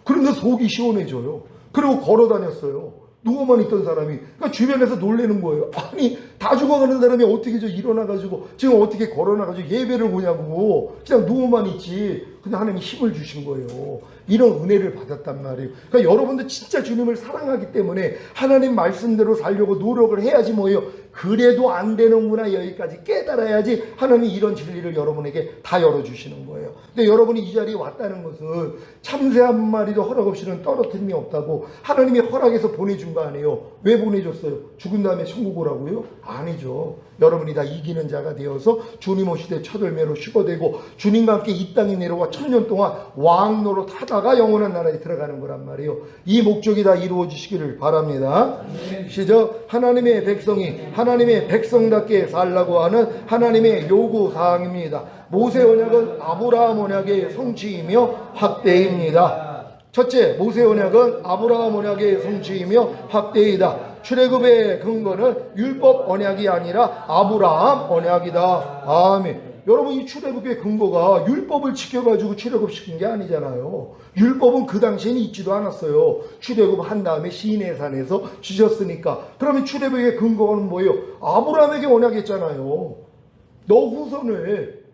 그런데 속이 시원해져요. 그리고 걸어 다녔어요. 누워만 있던 사람이. 그러니까 주변에서 놀라는 거예요. 아니, 다 죽어가는 사람이 어떻게 저 일어나가지고 지금 어떻게 걸어나가지고 예배를 오냐고. 그냥 누워만 있지. 근데 하나님이 힘을 주신 거예요. 이런 은혜를 받았단 말이에요. 그러니까 여러분도 진짜 주님을 사랑하기 때문에 하나님 말씀대로 살려고 노력을 해야지 뭐예요. 그래도 안 되는구나 여기까지 깨달아야지 하나님이 이런 진리를 여러분에게 다 열어주시는 거예요. 근데 여러분이 이 자리에 왔다는 것은 참새 한 마리도 허락 없이는 떨어뜨림이 없다고 하나님이 허락해서 보내준 거 아니에요. 왜 보내줬어요? 죽은 다음에 천국 오라고요? 아니죠. 여러분이 다 이기는 자가 되어서 주님 오시되 첫 열매로 휴거되고 주님과 함께 이 땅에 내려와 1000년 동안 왕노로 타다가 영원한 나라에 들어가는 거란 말이에요. 이 목적이 다 이루어지시기를 바랍니다. 시작. 하나님의 백성이 하나님의 백성답게 살라고 하는 하나님의 요구사항입니다. 모세 언약은 아브라함 언약의 성취이며 확대입니다. 첫째, 모세 언약은 아브라함 언약의 성취이며 확대이다. 출애굽의 근거는 율법 언약이 아니라 아브라함 언약이다. 아멘. 여러분, 이 출애굽의 근거가 율법을 지켜가지고 출애굽시킨 게 아니잖아요. 율법은 그 당시에는 있지도 않았어요. 출애굽한 다음에 시내산에서 주셨으니까. 그러면 출애굽의 근거는 뭐예요? 아브라함에게 언약했잖아요. 너 후손을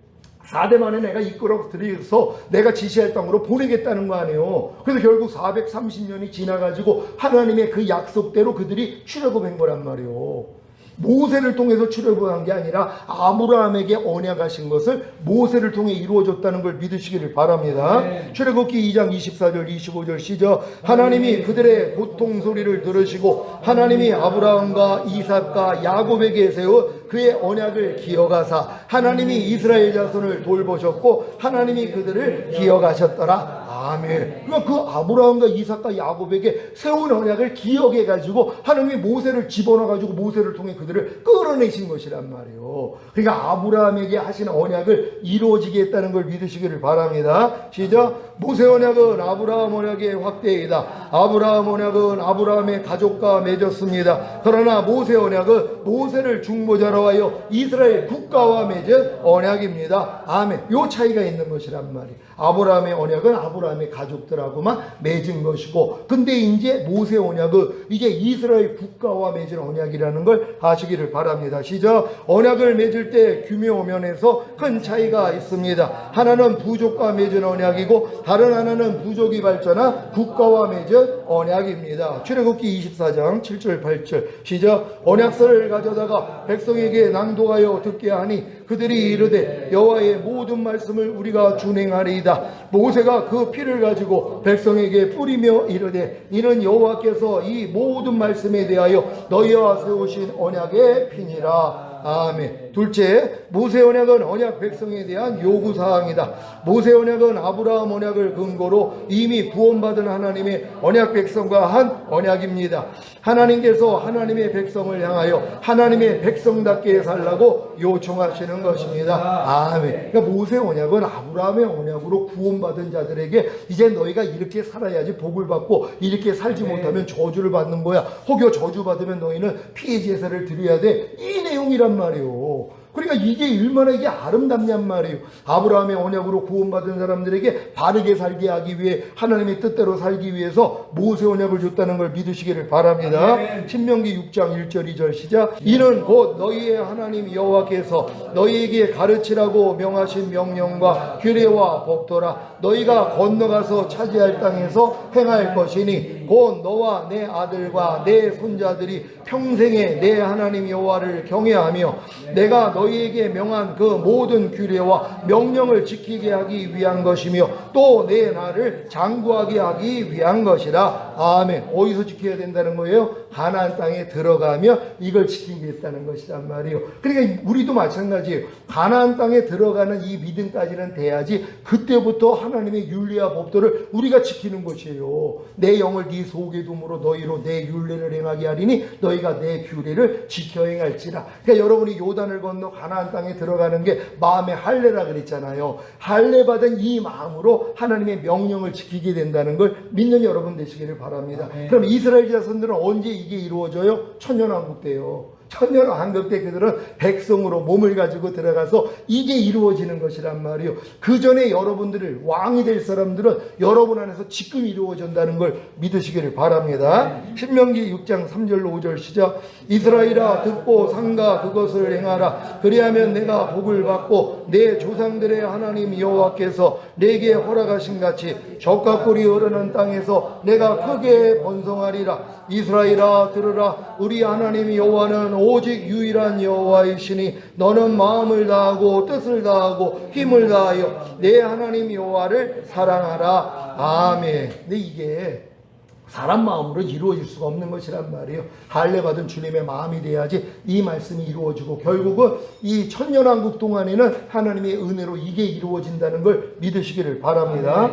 4대 만에 내가 이끌어 드려서 내가 지시할 땅으로 보내겠다는 거 아니에요. 그래서 결국 430년이 지나가지고 하나님의 그 약속대로 그들이 출애굽한 거란 말이에요. 모세를 통해서 출애굽한 게 아니라 아브라함에게 언약하신 것을 모세를 통해 이루어졌다는 걸 믿으시기를 바랍니다. 출애굽기 2장 24절 25절 시작. 하나님이 그들의 고통 소리를 들으시고 하나님이 아브라함과 이삭과 야곱에게 세워 그의 언약을 기억하사 하나님이 이스라엘 자손을 돌보셨고 하나님이 그들을 기억하셨더라. 아멘. 그러니까 그 아브라함과 이삭과 야곱에게 세운 언약을 기억해가지고 하나님이 모세를 집어넣어가지고 모세를 통해 그들을 끌어내신 것이란 말이에요. 그러니까 아브라함에게 하신 언약을 이루어지게 했다는 걸 믿으시기를 바랍니다. 시작. 모세 언약은 아브라함 언약의 확대이다. 아브라함 언약은 아브라함의 가족과 맺었습니다. 그러나 모세 언약은 모세를 중보자로 하여 이스라엘 국가와 맺은 언약입니다. 아멘. 요 차이가 있는 것이란 말이에요. 아브라함의 언약은 아브라함의 가족들하고만 맺은 것이고, 근데 이제 모세 언약은 이제 이스라엘 국가와 맺은 언약이라는 걸 아시기를 바랍니다. 시작. 언약을 맺을 때 규모 면에서 큰 차이가 있습니다. 하나는 부족과 맺은 언약이고 다른 하나는 부족이 발전한 국가와 맺은 언약입니다. 출애굽기 24장 7절 8절 시작. 언약서를 가져다가 백성에게 낭독하여 듣게 하니 그들이 이르되 여호와의 모든 말씀을 우리가 준행하리이다. 모세가 그 피를 가지고 백성에게 뿌리며 이르되 이는 여호와께서 이 모든 말씀에 대하여 너희와 세우신 언약의 피니라. 아멘. 둘째, 모세 언약은 언약 백성에 대한 요구사항이다. 모세 언약은 아브라함 언약을 근거로 이미 구원받은 하나님의 언약 백성과 한 언약입니다. 하나님께서 하나님의 백성을 향하여 하나님의 백성답게 살라고 요청하시는 것입니다. 아멘. 그러니까 모세 언약은 아브라함의 언약으로 구원받은 자들에게 이제 너희가 이렇게 살아야지 복을 받고 이렇게 살지 못하면 저주를 받는 거야. 혹여 저주받으면 너희는 피해 제사를 드려야 돼. 이 내용이란 말이에요. 그러니까 이게 얼마나 이게 아름답냔 말이에요. 아브라함의 언약으로 구원받은 사람들에게 바르게 살게 하기 위해 하나님의 뜻대로 살기 위해서 모세 언약을 줬다는 걸 믿으시기를 바랍니다. 신명기 6장 1절 2절 시작. 이는 곧 너희의 하나님 여호와께서 너희에게 가르치라고 명하신 명령과 규례와 법도라. 너희가 건너가서 차지할 땅에서 행할 것이니 곧 너와 내 아들과 내 손자들이 평생에 내 하나님 여호와를 경외하며 내가 너희에게 명한 그 모든 규례와 명령을 지키게 하기 위한 것이며 또 내 나를 장구하게 하기 위한 것이라. 아멘. 어디서 지켜야 된다는 거예요? 가나안 땅에 들어가며 이걸 지키겠다는 것이란 말이에요. 그러니까 우리도 마찬가지예요. 가나안 땅에 들어가는 이 믿음까지는 돼야지 그때부터 하나님의 율례와 법도를 우리가 지키는 것이에요. 내 영을 네 속에 둠으로 너희로 내 율례를 행하게 하리니 너희가 내 규례를 지켜 행할지라. 그러니까 여러분이 요단을 건너 가나안 땅에 들어가는 게 마음의 할례라 그랬잖아요. 할례 받은 이 마음으로 하나님의 명령을 지키게 된다는 걸 믿는 여러분 되시기를 바랍니다. 그럼 이스라엘 자손들은 언제 이게 이루어져요? 천년왕국 때요. 천년 왕국 때 그들은 백성으로 몸을 가지고 들어가서 이게 이루어지는 것이란 말이에요. 그 전에 여러분들을 왕이 될 사람들은 여러분 안에서 지금 이루어진다는 걸 믿으시기를 바랍니다. 신명기 6장 3절로 5절 시작. 이스라엘아 듣고 삼가 그것을 행하라. 그리하면 내가 복을 받고 내 조상들의 하나님 여호와께서 내게 허락하신 같이 젖과 꿀이 흐르는 땅에서 내가 크게 번성하리라. 이스라엘아 들으라. 우리 하나님 여호와는 오직 유일한 여호와이시니 너는 마음을 다하고 뜻을 다하고 힘을 다하여 내 하나님 여호와를 사랑하라. 아멘. 근데 이게 사람 마음으로 이루어질 수가 없는 것이란 말이에요. 할례 받은 주님의 마음이 돼야지 이 말씀이 이루어지고 결국은 이 천년왕국 동안에는 하나님의 은혜로 이게 이루어진다는 걸 믿으시기를 바랍니다.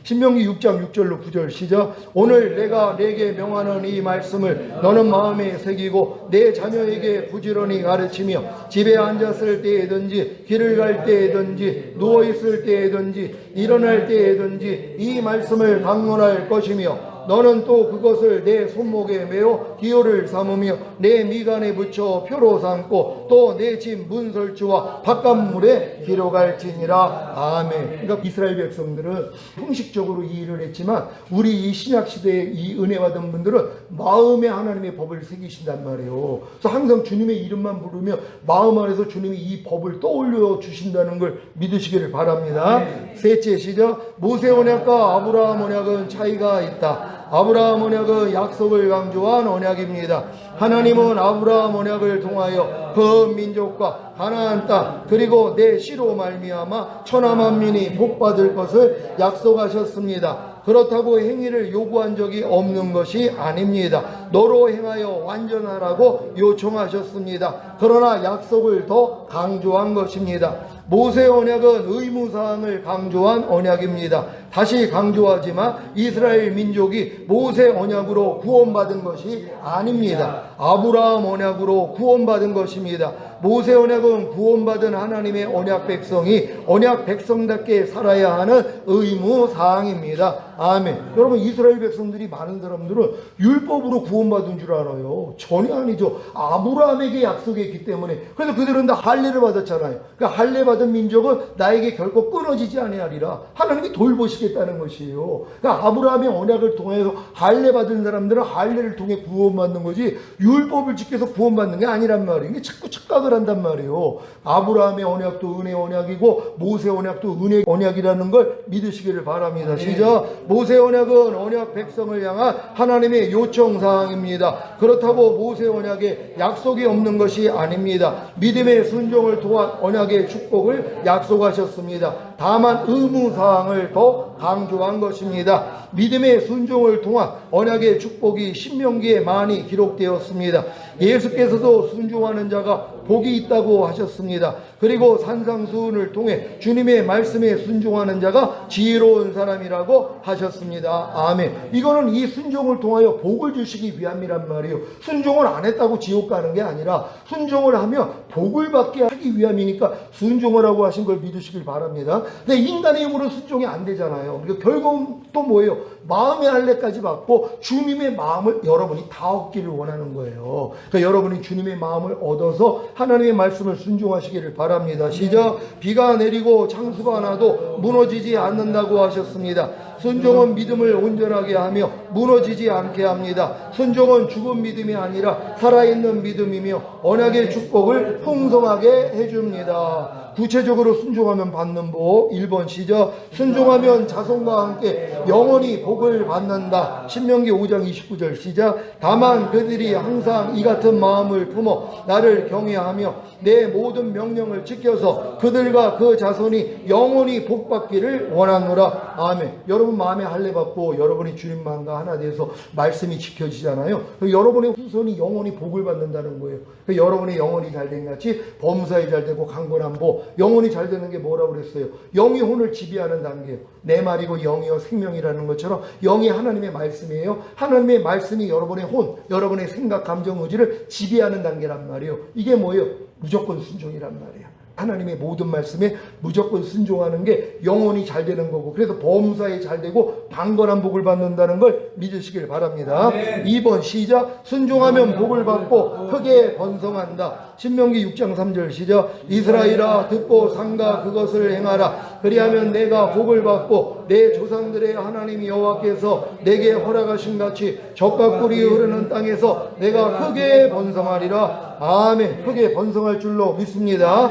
신명기 6장 6절로 9절 시작. 오늘 내가 내게 명하는 이 말씀을 너는 마음에 새기고 내 자녀에게 부지런히 가르치며 집에 앉았을 때에든지 길을 갈 때에든지 누워있을 때에든지 일어날 때에든지 이 말씀을 강론할 것이며 너는 또 그것을 내 손목에 메어 기호를 삼으며 내 미간에 붙여 표로 삼고 또 내 집 문설주와 바깥물에 기록할지니라. 아멘. 그러니까 이스라엘 백성들은 형식적으로 이 일을 했지만 우리 이 신약 시대에 이 은혜 받은 분들은 마음에 하나님의 법을 새기신단 말이에요. 그래서 항상 주님의 이름만 부르며 마음 안에서 주님이 이 법을 떠올려 주신다는 걸 믿으시기를 바랍니다. 셋째 시작. 모세 언약과 아브라함 언약은 차이가 있다. 아브라함 언약은 약속을 강조한 언약입니다. 하나님은 아브라함 언약을 통하여 그 민족과 가나안 땅 그리고 내 씨로 말미암아 천하 만민이 복받을 것을 약속하셨습니다. 그렇다고 행위를 요구한 적이 없는 것이 아닙니다. 너로 행하여 완전하라고 요청하셨습니다. 그러나 약속을 더 강조한 것입니다. 모세 언약은 의무사항을 강조한 언약입니다. 다시 강조하지만 이스라엘 민족이 모세 언약으로 구원받은 것이 아닙니다. 아브라함 언약으로 구원받은 것입니다. 모세 언약은 구원받은 하나님의 언약 백성이 언약 백성답게 살아야 하는 의무사항입니다. 아멘. 여러분 여러분 이스라엘 백성들이 많은 사람들은 율법으로 구원받은 줄 알아요. 전혀 아니죠. 아브라함에게 약속했기 때문에. 그래서 그들은 다 할례를 받았잖아요. 그러니까 할례 받은 민족은 나에게 결코 끊어지지 아니하리라. 하나님이 돌보시겠다는 것이에요. 그러니까 아브라함의 언약을 통해서 할례 받은 사람들은 할례를 통해 구원받는 거지 율법을 지켜서 구원받는 게 아니란 말이에요. 이게 자꾸 착각을 한단 말이에요. 아브라함의 언약도 은혜 언약이고 모세 언약도 은혜 언약이라는 걸 믿으시기를 바랍니다. 시작. 모세 언약은 언약 백성을 향한 하나님의 요청사항입니다. 그렇다고 모세 언약에 약속이 없는 것이 아닙니다. 믿음의 순종을 통한 언약의 축복을 약속하셨습니다. 다만 의무사항을 더 강조한 것입니다. 믿음의 순종을 통한 언약의 축복이 신명기에 많이 기록되었습니다. 예수께서도 순종하는 자가 복이 있다고 하셨습니다. 그리고 산상수훈을 통해 주님의 말씀에 순종하는 자가 지혜로운 사람이라고 하셨습니다. 아멘. 이거는 이 순종을 통하여 복을 주시기 위함이란 말이에요. 순종을 안 했다고 지옥 가는 게 아니라 순종을 하면 복을 받게 하기 위함이니까 순종을 하고 하신 걸 믿으시길 바랍니다. 근데 인간의 힘으로 순종이 안 되잖아요. 그러니까 결국은 또 뭐예요? 마음의 할례까지 받고 주님의 마음을 여러분이 다 얻기를 원하는 거예요. 그러니까 여러분이 주님의 마음을 얻어서 하나님의 말씀을 순종하시기를 바랍니다. 시작. 비가 내리고 창수가 나도 무너지지 않는다고 하셨습니다. 순종은 믿음을 온전하게 하며 무너지지 않게 합니다. 순종은 죽은 믿음이 아니라 살아있는 믿음이며 언약의 축복을 풍성하게 해줍니다. 구체적으로 순종하면 받는 복. 1번 시작. 순종하면 자손과 함께 영원히 복을 받는다. 신명기 5장 29절 시작. 다만 그들이 항상 이 같은 마음을 품어 나를 경외하며 내 모든 명령을 지켜서 그들과 그 자손이 영원히 복받기를 원하노라. 아멘. 여러분 마음에 할례 받고 여러분이 주님 마음과 하나 돼서 말씀이 지켜지잖아요. 여러분의 후손이 영원히 복을 받는다는 거예요. 여러분이 영원히 잘된 같이 범사에 잘되고 강건한 복. 영혼이 잘 되는 게 뭐라고 그랬어요? 영이 혼을 지배하는 단계예요. 내 말이고 영이요 생명이라는 것처럼 영이 하나님의 말씀이에요. 하나님의 말씀이 여러분의 혼, 여러분의 생각, 감정, 의지를 지배하는 단계란 말이에요. 이게 뭐예요? 무조건 순종이란 말이에요. 하나님의 모든 말씀에 무조건 순종하는 게 영혼이 잘 되는 거고, 그래서 범사에 잘 되고 강건한 복을 받는다는 걸 믿으시길 바랍니다. 아멘. 2번 시작. 순종하면 복을 받고 크게 번성한다. 신명기 6장 3절 시작. 이스라엘아 듣고 삼가 그것을 행하라. 그리하면 내가 복을 받고 내 조상들의 하나님 여호와께서 내게 허락하신 같이 젖과 꿀이 흐르는 땅에서 내가 크게 번성하리라. 아멘. 크게 번성할 줄로 믿습니다.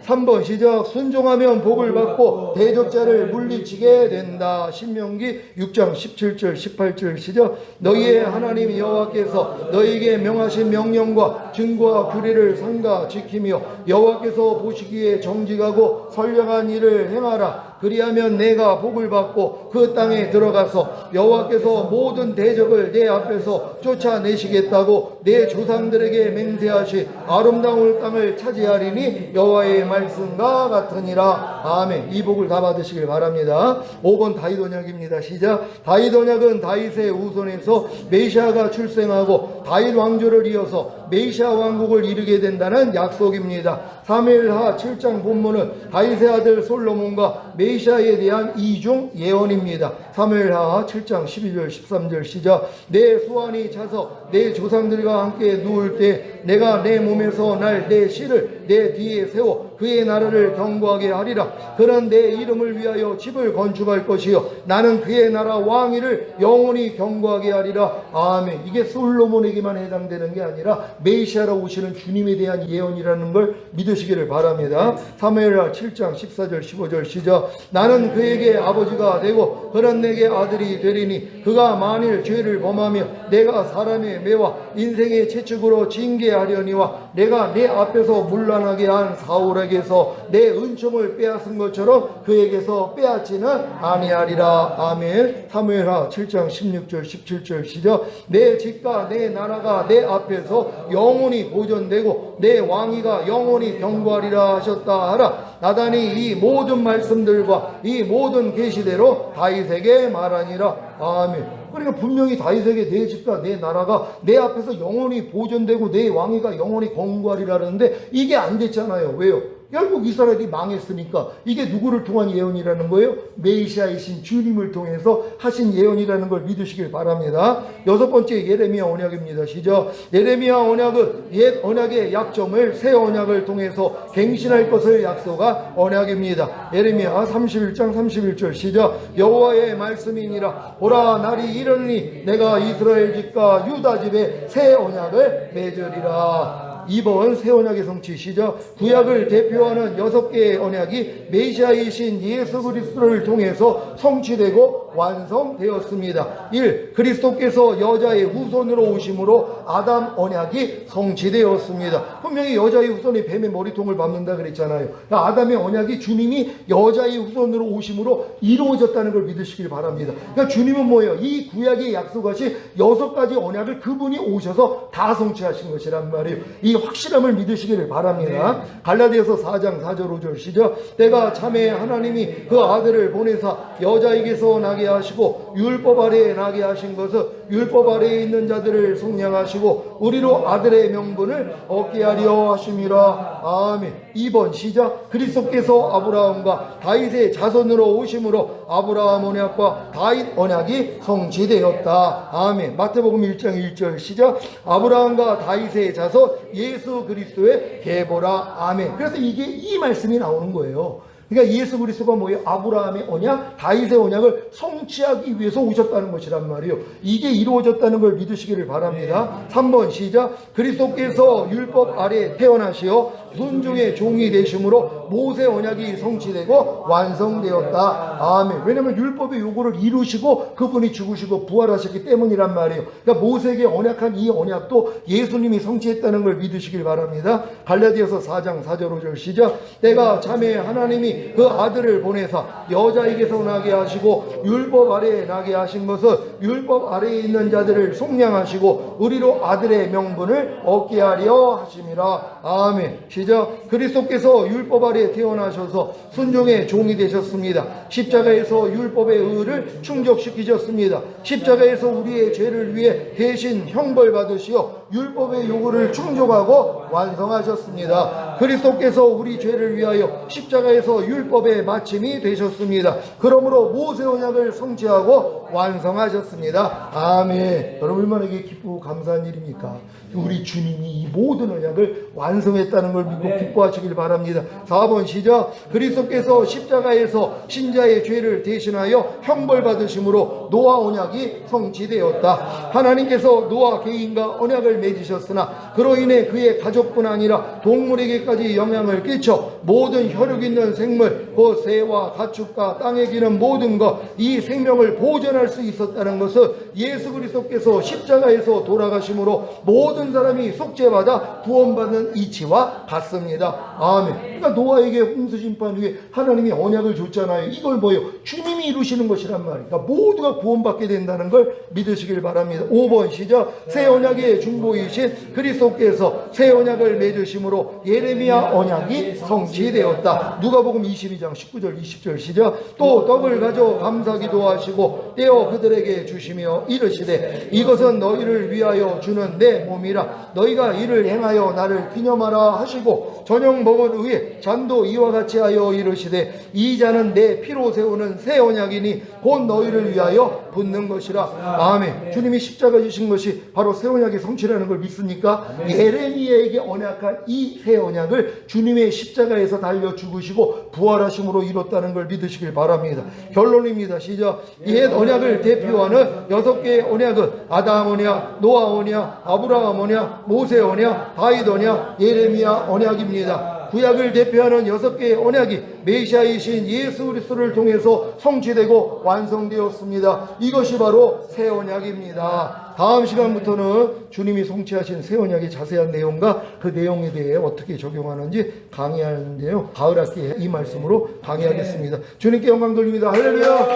3번 시작. 순종하면 복을 받고 대적자를 물리치게 된다. 신명기 6장 17절 18절 시작. 너희의 하나님 여호와께서 너희에게 명하신 명령과 증거와 규례를 삼가 지키며 여호와께서 보시기에 정직하고 선량한 일을 행하라. 그리하면 내가 복을 받고 그 땅에 들어가서 여호와께서 모든 대적을 내 앞에서 쫓아내시겠다고 내 조상들에게 맹세하시 아름다운 땅을 차지하리니 여호와의 말씀과 같으니라. 아멘. 이 복을 다 받으시길 바랍니다. 5번 다윗 언약입니다. 시작. 다윗 언약은 다윗의 후손에서 메시아가 출생하고 다윗 왕조를 이어서 메시아 왕국을 이루게 된다는 약속입니다. 사무엘하 7장 본문은 다윗의 아들 솔로몬과 메시아에 대한 이중 예언입니다. 사무엘하 7장 12절 13절 시작. 내 수완이 차서 내 조상들과 함께 누울 때 내가 내 몸에서 날 내 씨를 내 뒤에 세워 그의 나라를 경고하게 하리라. 그는 내 이름을 위하여 집을 건축할 것이요 나는 그의 나라 왕위를 영원히 경고하게 하리라. 아멘. 이게 솔로몬에게만 해당되는 게 아니라 메시아로 오시는 주님에 대한 예언이라는 걸 믿으시기를 바랍니다. 사무엘하 7장 14절 15절 시작. 나는 그에게 아버지가 되고 그는 내게 아들이 되리니 그가 만일 죄를 범하며 내가 사람의 매와 인생의 채찍으로 징계하려니와 내가 내 앞에서 문란하게 한 사울에게서 내 은총을 빼앗은 것처럼 그에게서 빼앗지는 아니하리라. 아멘. 사무엘하 7장 16절 17절 시작. 내 집과 내 나라가 내 앞에서 영원히 보존되고 내 왕위가 영원히 경고하리라 하셨다 하라. 나단이 이 모든 말씀들과 이 모든 계시대로 다윗에게 말하니라. 아멘. 그러니까 분명히 다윗에게 내 집과 내 나라가 내 앞에서 영원히 보존되고 내 왕위가 영원히 경고하리라는데 이게 안 됐잖아요. 왜요? 결국 이스라엘이 망했으니까. 이게 누구를 통한 예언이라는 거예요? 메시아이신 주님을 통해서 하신 예언이라는 걸 믿으시길 바랍니다. 6번째 예레미야 언약입니다. 시작. 예레미야 언약은 옛 언약의 약점을 새 언약을 통해서 갱신할 것을 약속한 언약입니다. 예레미야 31장 31절 시작. 여호와의 말씀이니라. 보라 날이 이르니 내가 이스라엘 집과 유다 집에 새 언약을 맺으리라. 2번 새 언약의 성취 시작. 구약을 대표하는 6개의 언약이 메시아이신 예수 그리스도를 통해서 성취되고 완성되었습니다. 1. 그리스도께서 여자의 후손으로 오심으로 아담 언약이 성취되었습니다. 분명히 여자의 후손이 뱀의 머리통을 밟는다 그랬잖아요. 그러니까 아담의 언약이 주님이 여자의 후손으로 오심으로 이루어졌다는 걸 믿으시길 바랍니다. 그러니까 주님은 뭐예요? 이 구약에 약속하신 6가지 언약을 그분이 오셔서 다 성취하신 것이란 말이에요. 이 확실함을 믿으시기를 바랍니다. 갈라디아서 4장 4절 5절 시작. 때가 참에 하나님이 그 아들을 보내사 여자에게서 나게 하시고 율법 아래에 나게 하신 것은 율법 아래에 있는 자들을 속량하시고 우리로 아들의 명분을 얻게 하려 하심이라. 아멘. 2번 시작. 그리스도께서 아브라함과 다윗의 자손으로 오심으로 아브라함 언약과 다윗 언약이 성취되었다. 아멘. 마태복음 1장 1절 시작. 아브라함과 다윗의 자손 예수 그리스도의 계보라. 아멘. 그래서 이게 이 말씀이 나오는 거예요. 그러니까 예수 그리스도가 뭐예요? 아브라함의 언약, 다윗의 언약을 성취하기 위해서 오셨다는 것이란 말이에요. 이게 이루어졌다는 걸 믿으시기를 바랍니다. 3번 시작. 그리스도께서 율법 아래 태어나시어 순종의 종이 되심으로 모세 언약이 성취되고 완성되었다. 아멘. 왜냐하면 율법의 요구를 이루시고 그분이 죽으시고 부활하셨기 때문이란 말이에요. 그러니까 모세에게 언약한 이 언약도 예수님이 성취했다는 걸 믿으시길 바랍니다. 갈라디아서 4장 4절 5절 시작. 때가 참에 하나님이 그 아들을 보내사 여자에게서 나게 하시고 율법 아래에 나게 하신 것은 율법 아래에 있는 자들을 속량하시고 우리로 아들의 명분을 얻게 하려 하심이라. 아멘. 시작. 그리스도께서 율법 아래에 태어나셔서 순종의 종이 되셨습니다. 십자가에서 율법의 의를 충족시키셨습니다. 십자가에서 우리의 죄를 위해 대신 형벌 받으시어 율법의 요구를 충족하고 완성하셨습니다. 그리스도께서 우리 죄를 위하여 십자가에서 율법의 마침이 되셨습니다. 그러므로 모세 언약을 성취하고 완성하셨습니다. 아멘. 여러분 얼마나 이게 기쁘고 감사한 일입니까? 우리 주님이 이 모든 언약을 완성했다는 걸 믿고 기뻐하시길 바랍니다. 4번 시작. 그리스도께서 십자가에서 신자의 죄를 대신하여 형벌 받으심으로 노아 언약이 성취되었다. 하나님께서 노아 개인과 언약을 맺으셨으나 그로 인해 그의 가족뿐 아니라 동물에게까지 영향을 끼쳐 모든 혈육 있는 생물, 그 새와 가축과 땅에 기는 모든 것, 이 생명을 보존할 수 있었다는 것은 예수 그리스도께서 십자가에서 돌아가심으로 모든 사람이 속죄받아 구원받는 이치와 같습니다. 아멘. 그러니까 노아에게 홍수 심판 후에 하나님이 언약을 줬잖아요. 이걸 뭐예요? 주님이 이루시는 것이란 말이에요. 그러니까 모두가 구원받게 된다는 걸 믿으시길 바랍니다. 5번 시작. 새 언약의 중보이신 그리스도께서 새 언약을 맺으심으로 예레미야 언약이 성취되었다. 누가복음 22장 19절 20절 시작. 또 떡을 가져 감사기도 하시고 떼어 그들에게 주시며 이르시되 이것은 너희를 위하여 주는 내 몸이라. 너희가 이를 행하여 나를 기념하라 하시고 저녁 먹은 후에 잔도 이와 같이 하여 이르시되 이 잔은 내 피로 세우는 새 언약이니 곧 너희를 위하여 붓는 것이라. 아멘. 주님이 십자가 지신 것이 바로 새 언약의 성취라는 걸 믿습니까? 예레미야에게 언약한 이 새 언약을 주님의 십자가에서 달려 죽으시고 부활하심으로 이뤘다는 걸 믿으시길 바랍니다. 결론입니다. 시작. 옛 언약을 대표하는 6개의 언약은 아담 언약, 노아 언약, 아브라함 언약, 모세 언약, 다윗 언약, 예레미야 언약입니다. 구약을 대표하는 6개의 언약이 메시아이신 예수 그리스도를 통해서 성취되고 완성되었습니다. 이것이 바로 새 언약입니다. 다음 시간부터는 주님이 성취하신 새 언약의 자세한 내용과 그 내용에 대해 어떻게 적용하는지 강의하는데요. 가을 학기에 이 말씀으로 강의하겠습니다. 주님께 영광 돌립니다. 할렐루야.